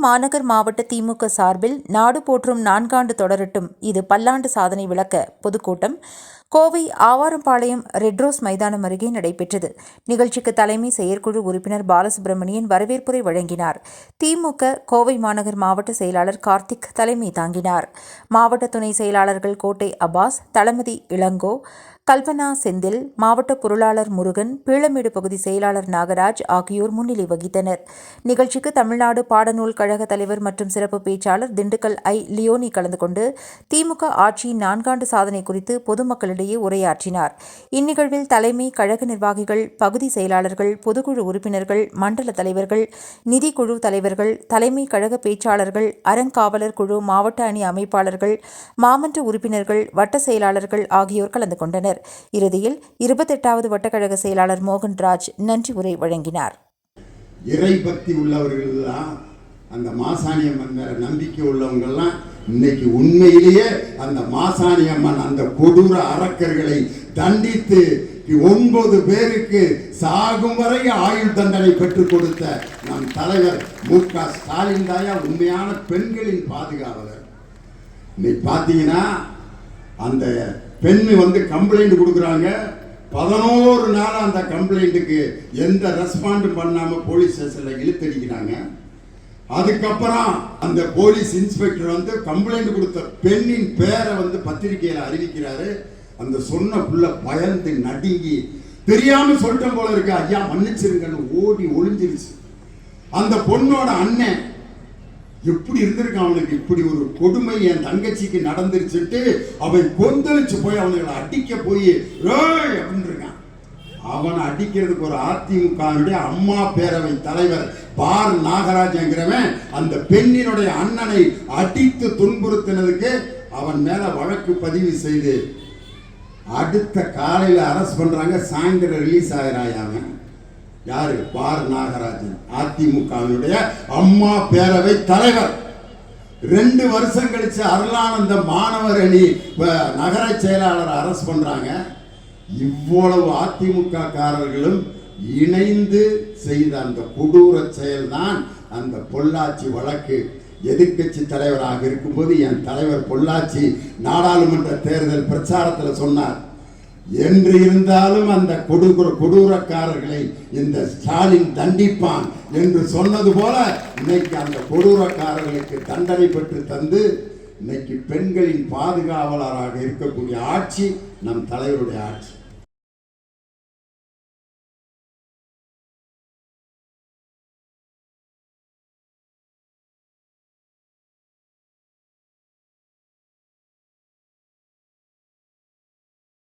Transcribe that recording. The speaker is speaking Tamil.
மாநகர் மாவட்ட திமுக சார்பில் நாடு போற்றும் 4 தொடரட்டும் இது பல்லாண்டு சாதனை விளக்க பொதுக்கூட்டம் கோவை ஆவாரம்பாளையம் ரெட்ரோஸ் மைதானம் அருகே நடைபெற்றது. நிகழ்ச்சிக்கு தலைமை செயற்குழு உறுப்பினர் பாலசுப்ரமணியன் வரவேற்புரை வழங்கினார். திமுக கோவை மாநகர் மாவட்ட செயலாளர் கார்த்திக் தலைமை தாங்கினார். மாவட்ட துணை செயலாளர்கள் கோட்டை அப்பாஸ், தளபதி இளங்கோ, கல்பனா செந்தில், மாவட்ட பொருளாளர் முருகன், பீளமேடு பகுதி செயலாளர் நாகராஜ் ஆகியோர் முன்னிலை வகித்தனர். நிகழ்ச்சிக்கு தமிழ்நாடு பாடநூல் கழக தலைவர் மற்றும் சிறப்பு பேச்சாளர் திண்டுக்கல் லியோனி கலந்து கொண்டு திமுக ஆட்சியின் 4 ஆண்டு சாதனை குறித்து பொதுமக்களிடையே உரையாற்றினார். இந்நிகழ்வில் தலைமை கழக நிர்வாகிகள், பகுதி செயலாளர்கள், பொதுக்குழு உறுப்பினர்கள், மண்டல தலைவர்கள், நிதிக்குழு தலைவர்கள், தலைமை கழக பேச்சாளர்கள், அறங்காவலர் குழு, மாவட்ட அணி அமைப்பாளர்கள், மாமன்ற உறுப்பினர்கள், வட்ட செயலாளர்கள் ஆகியோர் கலந்து கொண்டனர். இறுதியில் 28வது வட்டக்கழக செயலாளர் மோகன்ராஜ் நன்றி உரை வழங்கினார். இறை பக்தி உள்ளவர்கள் தான், அந்த மாசாணியம்மன் மேல நம்பிக்கை உள்ளவங்கெல்லாம் இன்னைக்கு உண்மையிலேயே அந்த மாசாணியம்மன் அந்த கொடூர அரக்கர்களை தண்டித்து 9 பேருக்கு சாகும் வரை ஆயுள் தண்டனை பெற்றுக் கொடுத்த நம் தலைவர் மு.க. ஸ்டாலின் தாயா உண்மையான பெண்களின் பாதுகாவலர். இன்னைக்கு பார்த்தீங்கன்னா அந்த பெண்ணு கம்ப்ளைண்ட் கொடுக்குறாங்க. 11 நாள் அந்த கம்ப்ளைண்ட்டுக்கு எந்த ரெஸ்பாண்டும் பண்ணாம போலீஸ் ஸ்டேஷன்ல இழுத்தடிக்கிறாங்க. அதுக்கப்புறம் அந்த போலீஸ் இன்ஸ்பெக்டர் கம்ப்ளைண்ட் கொடுத்த பெண்ணின் பேரை பத்திரிகையில அறிவிக்கிறாரு. அந்த சொன்ன புள்ள பயந்து நடுங்கி தெரியாம சொல்லிட்டோம் போல இருக்கு, ஐயா மன்னிச்சிருங்கன்னு ஓடி ஒளிஞ்சிருச்சு. அந்த பொண்ணோட அண்ணன் எப்படி இருந்திருக்கான், அவனுக்கு இப்படி ஒரு கொடுமை என் தங்கச்சிக்கு நடந்துருச்சுட்டு அவன் கொந்தளிச்சு போய் அவனுங்களை அடிக்க போய் அப்படின்னு இருக்கான். அவனை அடிக்கிறதுக்கு ஒரு அதிமுக அம்மா பேரவை தலைவர் பார் நாகராஜங்கிறவன் அந்த பெண்ணினுடைய அண்ணனை அடித்து துன்புறுத்தினதுக்கு அவன் மேல வழக்கு பதிவு செய்து அடுத்த காலையில அரெஸ்ட் பண்றாங்க. சாயந்தரம் ரிலீஸ் ஆகிறாயாங்க. யாரு? பார் நாகராஜன், அதிமுகவினுடைய அம்மா பேரவை தலைவர். 2 வருஷம் கழிச்சு அருளானந்த மாணவர் அணி நகர செயலாளர் அரெஸ்ட் பண்றாங்க. இவ்வளவு அதிமுக காரர்களும் இணைந்து செய்த அந்த கொடூர செயல்தான் அந்த பொள்ளாச்சி வழக்கு. எதிர்கட்சி தலைவராக இருக்கும்போது என் தலைவர் பொள்ளாச்சி நாடாளுமன்ற தேர்தல் பிரச்சாரத்தில் சொன்னார், என்று இருந்தாலும் அந்த கொடூரக்காரர்களை இந்த ஸ்டாலின் தண்டிப்பான் என்று சொன்னது போல இன்னைக்கு அந்த கொடூரக்காரர்களுக்கு தண்டனை பெற்று தந்து இன்னைக்கு பெண்களின் பாதுகாவலராக இருக்கக்கூடிய ஆட்சி நம் தலைவருடைய ஆட்சி.